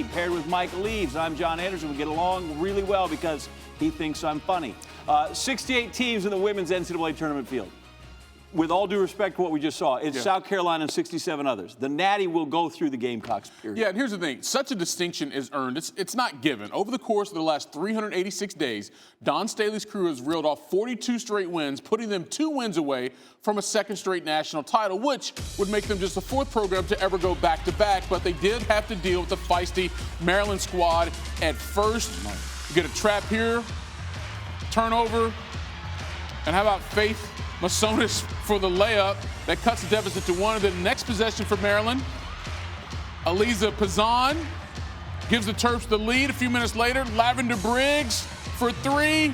Paired with Mike Leaves, I'm John Anderson. We get along really well because he thinks I'm funny. 68 teams in the women's NCAA tournament field. With all due respect to what we just saw, it's South Carolina and 67 others. The Natty will go through the Gamecocks, period. Yeah, and here's the thing. Such a distinction is earned. It's not given. Over the course of the last 386 days, Don Staley's crew has reeled off 42 straight wins, putting them 2 wins away from a second straight national title, which would make them just the 4th program to ever go back-to-back. But they did have to deal with the feisty Maryland squad at first. You get a trap here, turnover, and how about Faith Masonis for the layup that cuts the deficit to 1. And then the next possession for Maryland, Aliza Pazan gives the Terps the lead. A few minutes later, Lavender Briggs for 3.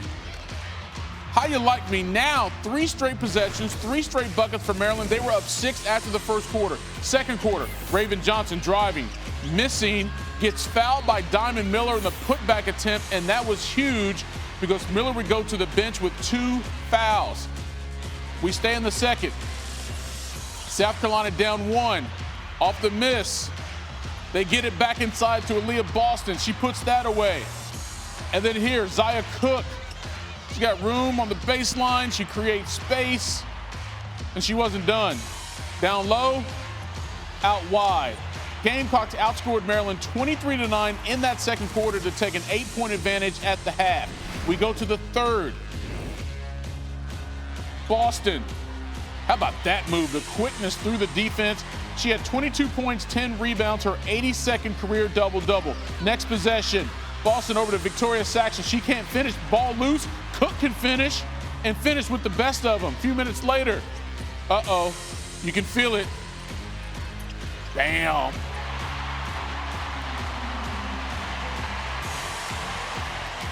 How you like me now? 3 straight possessions, 3 straight buckets for Maryland. They were up 6 after the first quarter. Second quarter, Raven Johnson driving, missing, gets fouled by Diamond Miller in the putback attempt, and that was huge because Miller would go to the bench with 2 fouls. We stay in the second. South Carolina down 1. Off the miss. They get it back inside to Aaliyah Boston. She puts that away. And then here, Zaya Cook. She's got room on the baseline. She creates space. And she wasn't done. Down low, out wide. Gamecocks outscored Maryland 23-9 in that second quarter to take an 8-point advantage at the half. We go to the third. Boston, how about that move? The quickness through the defense. She had 22 points, 10 rebounds, her 82nd career double-double. Next possession, Boston over to Victoria Saxon. She can't finish, ball loose. Cook can finish and finish with the best of them. A few minutes later, you can feel it. Bam.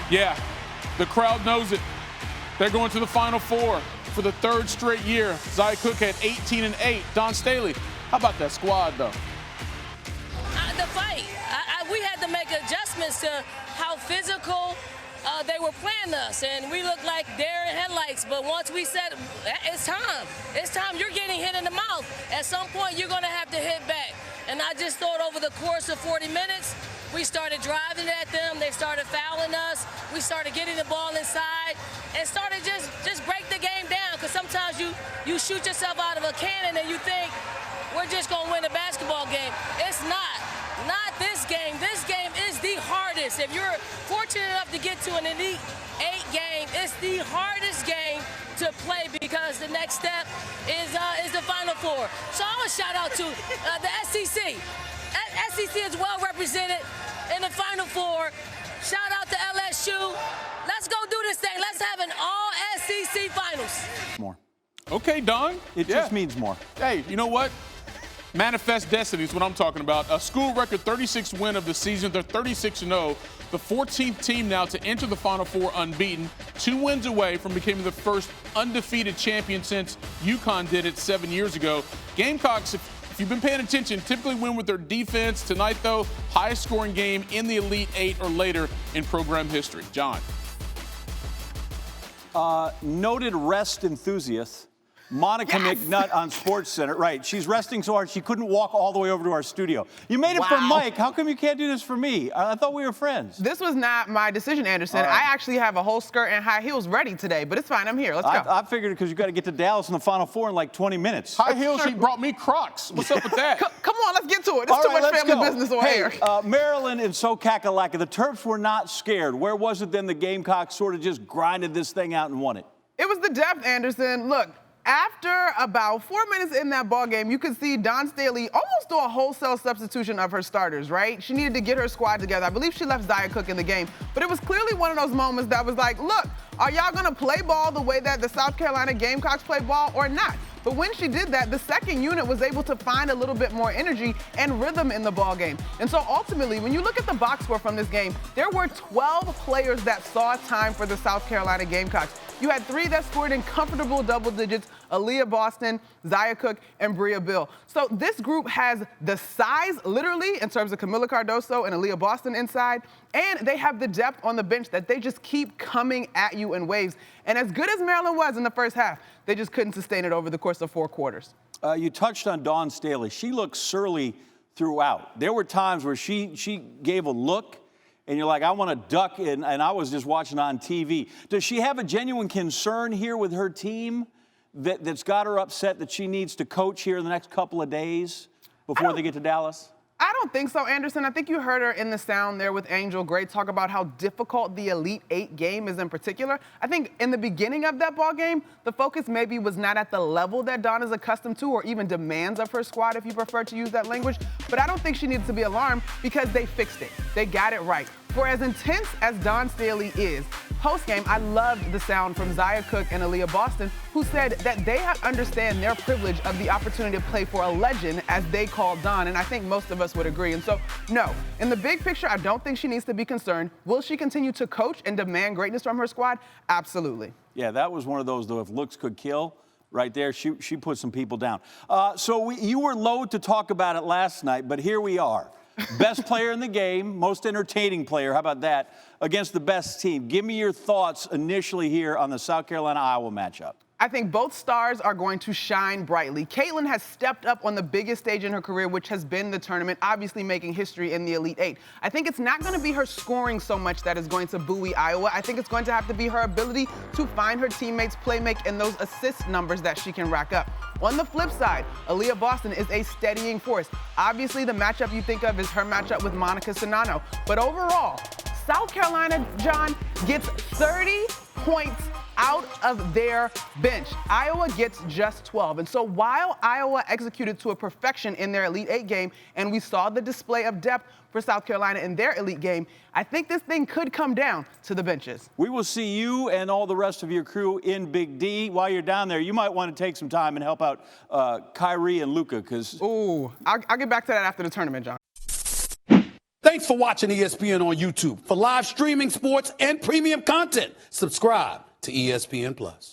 Yeah, the crowd knows it. They're going to the Final Four for the 3rd straight year. Zaya Cook had 18 and 8. Don Staley, how about that squad, though? The fight. We had to make adjustments to how physical they were playing us, and we looked like deer in headlights. But once we said, it's time. It's time. You're getting hit in the mouth. At some point, you're going to have to hit back. And I just thought over the course of 40 minutes, we started driving at them. They started fouling us. We started getting the ball inside and started just break the game down, because sometimes you shoot yourself out of a cannon and you think we're just going to win a basketball game. It's not. Not this game. This game is the hardest. If you're fortunate enough to get to an Elite 8 game, it's the hardest game to play because the next step is the Final Four. So I want to shout out to the SEC. SEC is well represented in the Final Four. Shout out to LSU. Let's go do this thing. Let's have an all-SEC Finals. More. Okay, Don. It just means more. Hey, you know what? Manifest destiny is what I'm talking about. A school record 36th win of the season. They're 36-0. The 14th team now to enter the Final Four unbeaten. 2 wins away from becoming the first undefeated champion since UConn did it 7 years ago. Gamecocks, if you've been paying attention, typically win with their defense. Tonight, though, highest scoring game in the Elite 8 or later in program history. John. Noted rest enthusiast, Monica McNutt on SportsCenter. Right, she's resting so hard she couldn't walk all the way over to our studio. You made it for Mike. How come you can't do this for me? I thought we were friends. This was not my decision, Anderson. I actually have a whole skirt and high heels ready today, but it's fine. I'm here. Let's go. I figured because you got to get to Dallas in the Final Four in like 20 minutes. High heels, she brought me Crocs. What's up with that? Come on, let's get to it. There's too much family business on here. Maryland and SoCakalaka, the Terps were not scared. Where was it then the Gamecocks sort of just grinded this thing out and won it? It was the depth, Anderson. Look, after about 4 minutes in that ball game, you could see Don Staley almost do a wholesale substitution of her starters, right? She needed to get her squad together. I believe she left Zaya Cook in the game. But it was clearly one of those moments that was like, look, are y'all going to play ball the way that the South Carolina Gamecocks play ball or not? But when she did that, the second unit was able to find a little bit more energy and rhythm in the ball game. And so ultimately, when you look at the box score from this game, there were 12 players that saw time for the South Carolina Gamecocks. You had 3 that scored in comfortable double digits, Aaliyah Boston, Zaya Cook, and Bria Bill. So this group has the size, literally, in terms of Camila Cardoso and Aaliyah Boston inside, and they have the depth on the bench that they just keep coming at you in waves. And as good as Maryland was in the first half, they just couldn't sustain it over the course of 4 quarters. You touched on Dawn Staley. She looked surly throughout. There were times where she gave a look, and you're like, I want to duck, and I was just watching on TV. Does she have a genuine concern here with her team that's got her upset that she needs to coach here in the next couple of days before they get to Dallas? I don't think so, Anderson. I think you heard her in the sound there with Angel Gray talk about how difficult the Elite Eight game is in particular. I think in the beginning of that ball game, the focus maybe was not at the level that Dawn is accustomed to or even demands of her squad, if you prefer to use that language. But I don't think she needs to be alarmed because they fixed it. They got it right. For as intense as Dawn Staley is, post-game, I loved the sound from Zia Cook and Aaliyah Boston, who said that they understand their privilege of the opportunity to play for a legend, as they call Dawn, and I think most of us would agree. And so, no, in the big picture, I don't think she needs to be concerned. Will she continue to coach and demand greatness from her squad? Absolutely. Yeah, that was one of those, though, if looks could kill. Right there, she put some people down. You were loath to talk about it last night, but here we are. Best player in the game, most entertaining player, how about that, against the best team. Give me your thoughts initially here on the South Carolina-Iowa matchup. I think both stars are going to shine brightly. Caitlin has stepped up on the biggest stage in her career, which has been the tournament, obviously making history in the Elite Eight. I think it's not going to be her scoring so much that is going to buoy Iowa. I think it's going to have to be her ability to find her teammates' playmake and those assist numbers that she can rack up. On the flip side, Aaliyah Boston is a steadying force. Obviously, the matchup you think of is her matchup with Monica Czinano. But overall, South Carolina, John, gets 30 points out of their bench. Iowa gets just 12. And so while Iowa executed to a perfection in their Elite Eight game, and we saw the display of depth for South Carolina in their Elite game, I think this thing could come down to the benches. We will see you and all the rest of your crew in Big D. While you're down there, you might want to take some time and help out Kyrie and Luka, because... Ooh, I'll get back to that after the tournament, John. Thanks for watching ESPN on YouTube. For live streaming, sports, and premium content, subscribe to ESPN+.